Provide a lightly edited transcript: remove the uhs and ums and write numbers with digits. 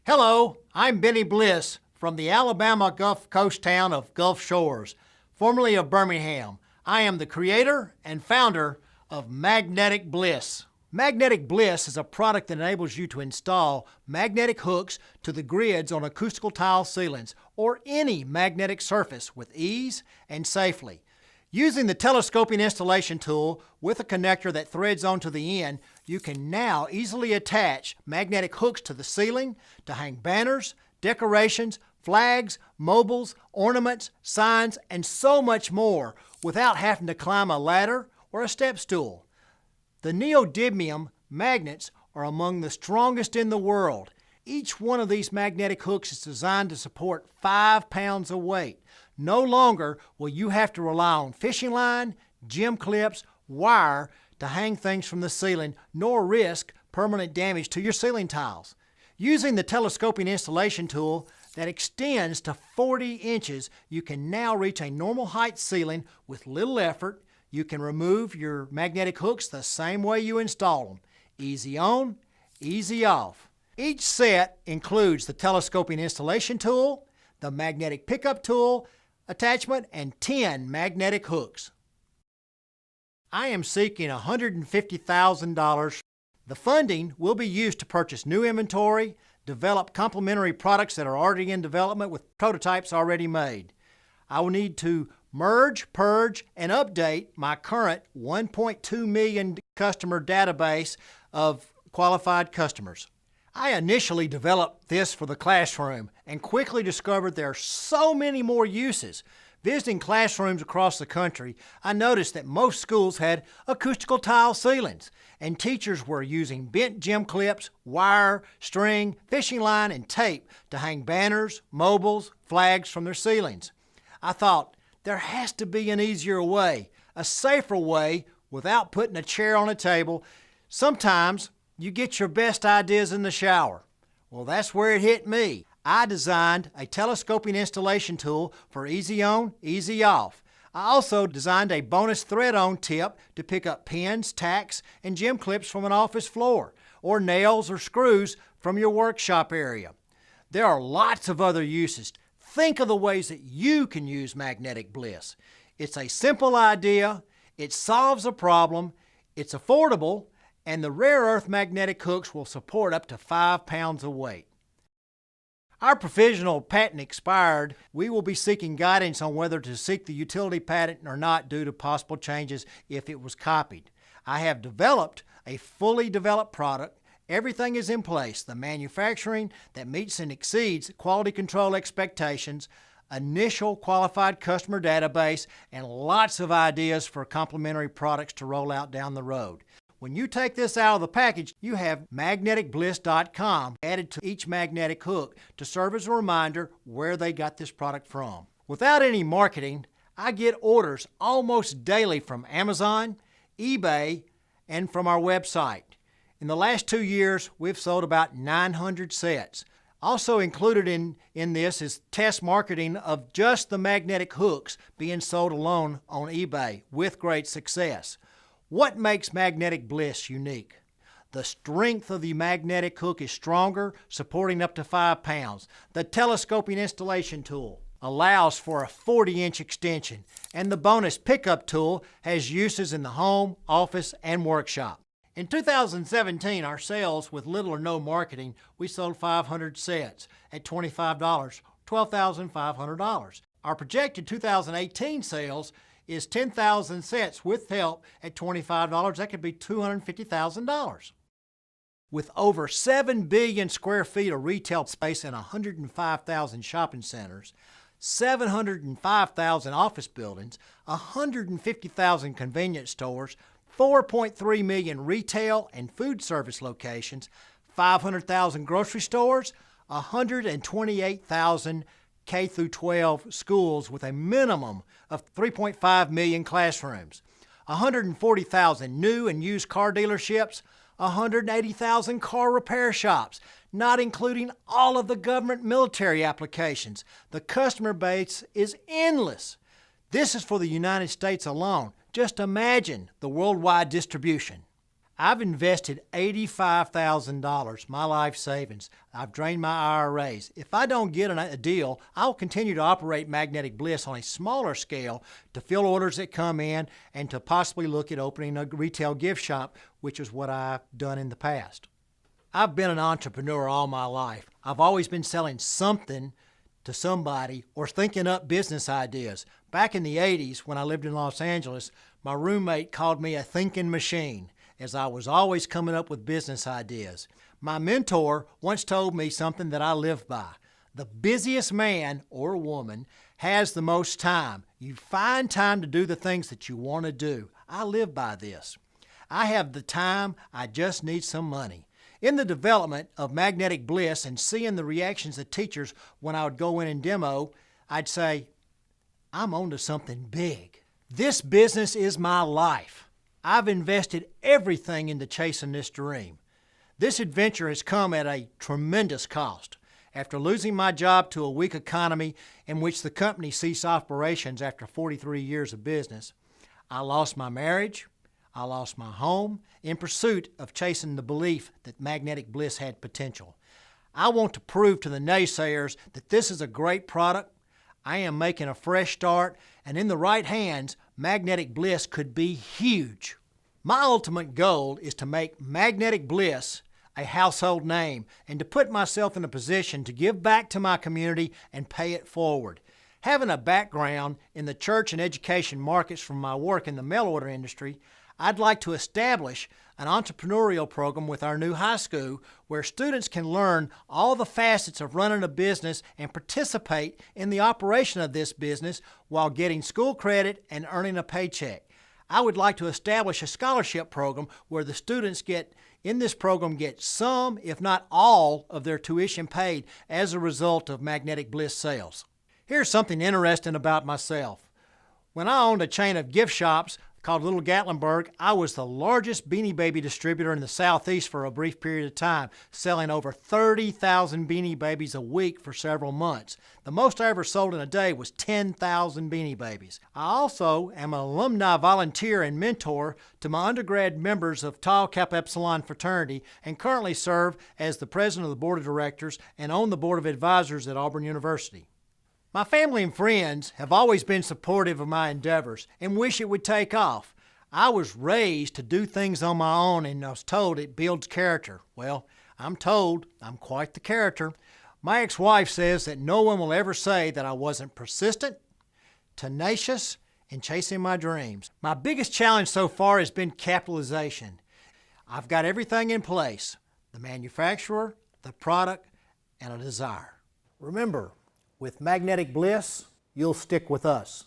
Hello, I'm Benny Bliss from the Alabama Gulf Coast town of Gulf Shores, formerly of Birmingham. I am the creator and founder of Magnetic BLISS. Magnetic BLISS is a product that enables you to install magnetic hooks to the grids on acoustical tile ceilings or any magnetic surface with ease and safely. Using the telescoping installation tool with a connector that threads onto the end, you can now easily attach magnetic hooks to the ceiling to hang banners, decorations, flags, mobiles, ornaments, signs, and so much more without having to climb a ladder or a step stool. The neodymium magnets are among the strongest in the world. Each one of these magnetic hooks is designed to support 5 pounds of weight. No longer will you have to rely on fishing line, gym clips, wire to hang things from the ceiling, nor risk permanent damage to your ceiling tiles. Using the telescoping installation tool that extends to 40 inches, you can now reach a normal height ceiling with little effort. You can remove your magnetic hooks the same way you install them. Easy on, easy off. Each set includes the telescoping installation tool, the magnetic pickup tool, attachment, and 10 magnetic hooks. I am seeking $150,000. The funding will be used to purchase new inventory, develop complementary products that are already in development with prototypes already made. I will need to merge, purge, and update my current 1.2 million customer database of qualified customers. I initially developed this for the classroom and quickly discovered there are so many more uses. Visiting classrooms across the country, I noticed that most schools had acoustical tile ceilings, and teachers were using bent gym clips, wire, string, fishing line, and tape to hang banners, mobiles, flags from their ceilings. I thought, there has to be an easier way, a safer way without putting a chair on a table. Sometimes you get your best ideas in the shower. Well, that's where it hit me. I designed a telescoping installation tool for easy on, easy off. I also designed a bonus thread-on tip to pick up pins, tacks, and gym clips from an office floor, or nails or screws from your workshop area. There are lots of other uses. Think of the ways that you can use Magnetic BLISS. It's a simple idea, it solves a problem, it's affordable, and the rare earth magnetic hooks will support up to 5 pounds of weight. Our provisional patent expired. We will be seeking guidance on whether to seek the utility patent or not due to possible changes if it was copied. I have developed a fully developed product. Everything is in place. The manufacturing that meets and exceeds quality control expectations, initial qualified customer database, and lots of ideas for complementary products to roll out down the road. When you take this out of the package, you have magneticbliss.com added to each magnetic hook to serve as a reminder where they got this product from. Without any marketing, I get orders almost daily from Amazon, eBay, and from our website. In the last 2 years, we've sold about 900 sets. Also included in this is test marketing of just the magnetic hooks being sold alone on eBay with great success. What makes Magnetic BLISS unique? The strength of the magnetic hook is stronger, supporting up to 5 pounds. The telescoping installation tool allows for a 40-inch extension, and the bonus pickup tool has uses in the home, office, and workshop. In 2017, our sales with little or no marketing, we sold 500 sets at $25, $12,500. Our projected 2018 sales is 10,000 sets with help at $25. That could be $250,000. With over 7 billion square feet of retail space and 105,000 shopping centers, 705,000 office buildings, 150,000 convenience stores, 4.3 million retail and food service locations, 500,000 grocery stores, 128,000 K-12 schools with a minimum of 3.5 million classrooms, 140,000 new and used car dealerships, 180,000 car repair shops, not including all of the government military applications. The customer base is endless. This is for the United States alone. Just imagine the worldwide distribution. I've invested $85,000, my life savings. I've drained my IRAs. If I don't get a deal, I'll continue to operate Magnetic Bliss on a smaller scale to fill orders that come in and to possibly look at opening a retail gift shop, which is what I've done in the past. I've been an entrepreneur all my life. I've always been selling something to somebody or thinking up business ideas. Back in the 80s, when I lived in Los Angeles, my roommate called me a thinking machine, as I was always coming up with business ideas. My mentor once told me something that I live by. The busiest man or woman has the most time. You find time to do the things that you want to do. I live by this. I have the time, I just need some money. In the development of Magnetic Bliss and seeing the reactions of teachers when I would go in and demo, I'd say, I'm on to something big. This business is my life. I've invested everything into chasing this dream. This adventure has come at a tremendous cost. After losing my job to a weak economy in which the company ceased operations after 43 years of business, I lost my marriage, I lost my home in pursuit of chasing the belief that Magnetic Bliss had potential. I want to prove to the naysayers that this is a great product. I am making a fresh start, and in the right hands, Magnetic Bliss could be huge. My ultimate goal is to make Magnetic Bliss a household name and to put myself in a position to give back to my community and pay it forward. Having a background in the church and education markets from my work in the mail order industry, I'd like to establish an entrepreneurial program with our new high school where students can learn all the facets of running a business and participate in the operation of this business while getting school credit and earning a paycheck. I would like to establish a scholarship program where the students get some, if not all, of their tuition paid as a result of Magnetic Bliss sales. Here's something interesting about myself. When I owned a chain of gift shops called Little Gatlinburg, I was the largest Beanie Baby distributor in the Southeast for a brief period of time, selling over 30,000 Beanie Babies a week for several months. The most I ever sold in a day was 10,000 Beanie Babies. I also am an alumni volunteer and mentor to my undergrad members of Tau Kappa Epsilon fraternity and currently serve as the president of the board of directors and on the board of advisors at Auburn University. My family and friends have always been supportive of my endeavors and wish it would take off. I was raised to do things on my own and I was told it builds character. Well, I'm told I'm quite the character. My ex-wife says that no one will ever say that I wasn't persistent, tenacious, and chasing my dreams. My biggest challenge so far has been capitalization. I've got everything in place: the manufacturer, the product, and a desire. Remember, with Magnetic Bliss, you'll stick with us.